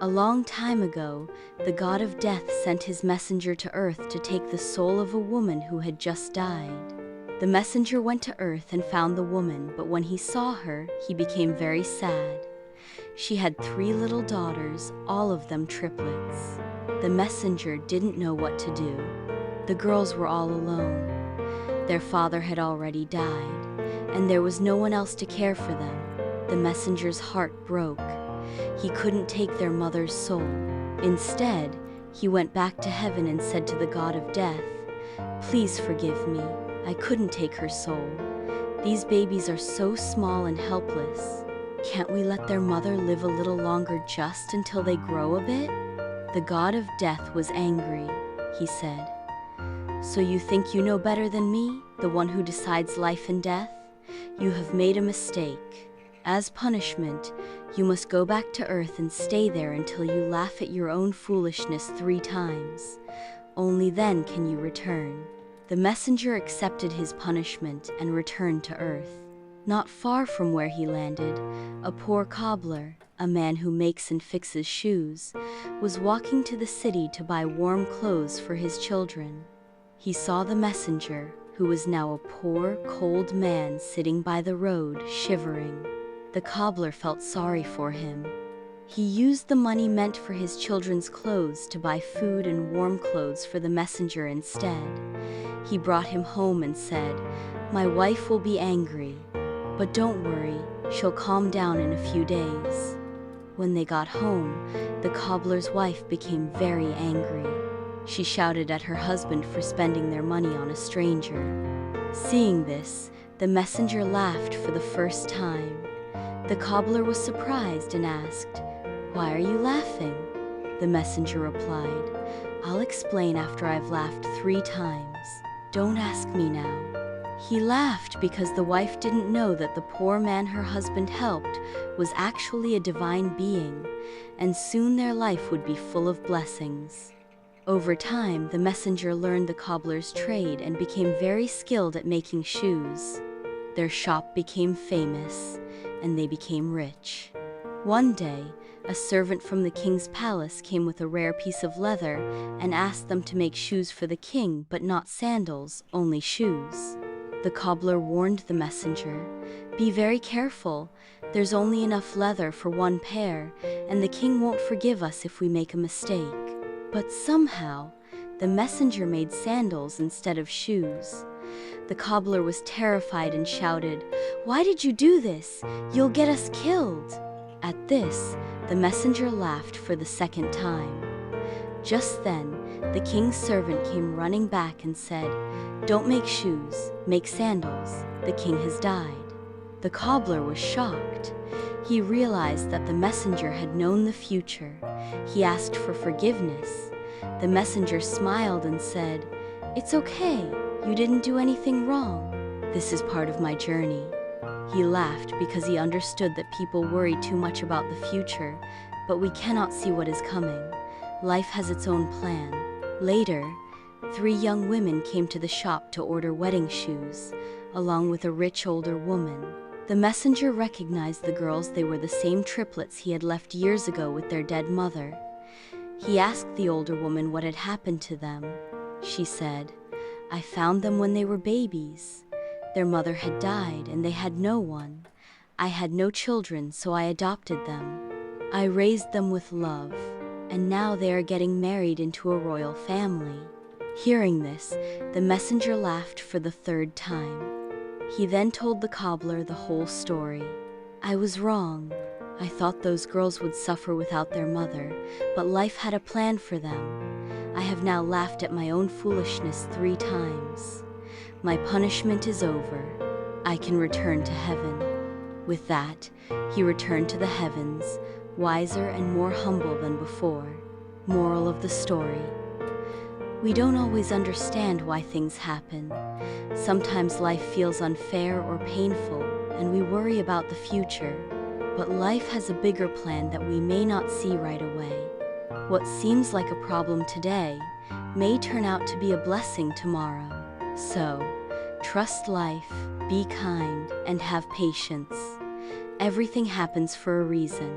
A long time ago, the god of death sent his messenger to Earth to take the soul of a woman who had just died. The messenger went to Earth and found the woman, but when he saw her, he became very sad. She had 3 little daughters, all of them triplets. The messenger didn't know what to do. The girls were all alone. Their father had already died, and there was no one else to care for them. The messenger's heart broke. He couldn't take their mother's soul. Instead, he went back to heaven and said to the god of death, "Please forgive me. I couldn't take her soul. These babies are so small and helpless. Can't we let their mother live a little longer just until they grow a bit?" The god of death was angry. He said, "So you think you know better than me, the one who decides life and death? You have made a mistake. As punishment, you must go back to Earth and stay there until you laugh at your own foolishness 3 times. Only then can you return." The messenger accepted his punishment and returned to Earth. Not far from where he landed, a poor cobbler, a man who makes and fixes shoes, was walking to the city to buy warm clothes for his children. He saw the messenger, who was now a poor, cold man sitting by the road, shivering. The cobbler felt sorry for him. He used the money meant for his children's clothes to buy food and warm clothes for the messenger instead. He brought him home and said, "My wife will be angry, but don't worry, she'll calm down in a few days." When they got home, the cobbler's wife became very angry. She shouted at her husband for spending their money on a stranger. Seeing this, the messenger laughed for the first time. The cobbler was surprised and asked, "Why are you laughing?" The messenger replied, "I'll explain after I've laughed 3 times. Don't ask me now." He laughed because the wife didn't know that the poor man her husband helped was actually a divine being, and soon their life would be full of blessings. Over time, the messenger learned the cobbler's trade and became very skilled at making shoes. Their shop became famous, and they became rich. One day, a servant from the king's palace came with a rare piece of leather and asked them to make shoes for the king, but not sandals, only shoes. The cobbler warned the messenger, "Be very careful. There's only enough leather for 1 pair, and the king won't forgive us if we make a mistake." But somehow, the messenger made sandals instead of shoes. The cobbler was terrified and shouted, "Why did you do this? You'll get us killed." At this, the messenger laughed for the 2nd time. Just then, the king's servant came running back and said, "Don't make shoes, make sandals. The king has died." The cobbler was shocked. He realized that the messenger had known the future. He asked for forgiveness. The messenger smiled and said, "It's okay. You didn't do anything wrong. This is part of my journey." He laughed because he understood that people worry too much about the future, but we cannot see what is coming. Life has its own plan. Later, 3 young women came to the shop to order wedding shoes, along with a rich older woman. The messenger recognized the girls. They were the same triplets he had left years ago with their dead mother. He asked the older woman what had happened to them. She said, "I found them when they were babies. Their mother had died and they had no one. I had no children, so I adopted them. I raised them with love, and now they are getting married into a royal family." Hearing this, the messenger laughed for the 3rd time. He then told the cobbler the whole story. "I was wrong. I thought those girls would suffer without their mother, but life had a plan for them. I have now laughed at my own foolishness 3 times. My punishment is over. I can return to heaven." With that, he returned to the heavens, wiser and more humble than before. Moral of the story: we don't always understand why things happen. Sometimes life feels unfair or painful, and we worry about the future. But life has a bigger plan that we may not see right away. What seems like a problem today may turn out to be a blessing tomorrow. So, trust life, be kind, and have patience. Everything happens for a reason.